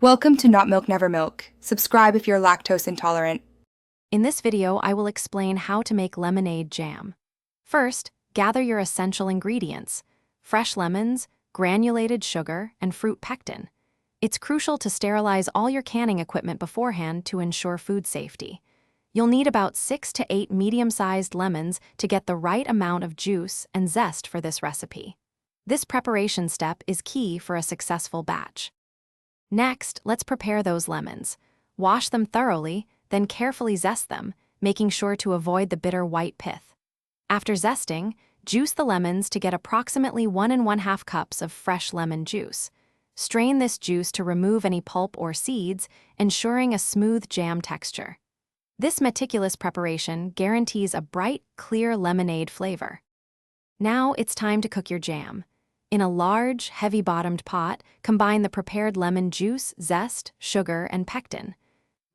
Welcome to Not Milk Never Milk. Subscribe if you're lactose intolerant. In this video, I will explain how to make lemonade jam. First, gather your essential ingredients: fresh lemons, granulated sugar, and fruit pectin. It's crucial to sterilize all your canning equipment beforehand to ensure food safety. You'll need about 6 to 8 medium-sized lemons to get the right amount of juice and zest for this recipe. This preparation step is key for a successful batch. Next, let's prepare those lemons. Wash them thoroughly, then carefully zest them, making sure to avoid the bitter white pith. After zesting, juice the lemons to get approximately 1 1/2 cups of fresh lemon juice. Strain this juice to remove any pulp or seeds, ensuring a smooth jam texture. This meticulous preparation guarantees a bright, clear lemonade flavor. Now it's time to cook your jam. In a large, heavy-bottomed pot, combine the prepared lemon juice, zest, sugar, and pectin.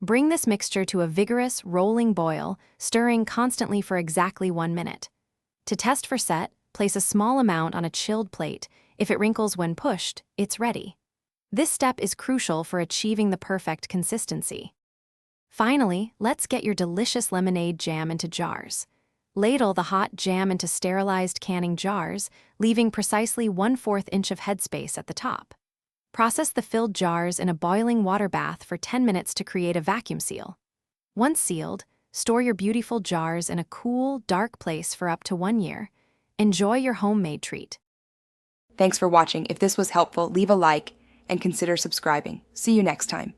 Bring this mixture to a vigorous, rolling boil, stirring constantly for exactly 1 minute. To test for set, place a small amount on a chilled plate. If it wrinkles when pushed, it's ready. This step is crucial for achieving the perfect consistency. Finally, let's get your delicious lemonade jam into jars. Ladle the hot jam into sterilized canning jars, leaving precisely 1/4 inch of headspace at the top. Process the filled jars in a boiling water bath for 10 minutes to create a vacuum seal. Once sealed, store your beautiful jars in a cool, dark place for up to 1 year. Enjoy your homemade treat. Thanks for watching. If this was helpful, leave a like and consider subscribing. See you next time.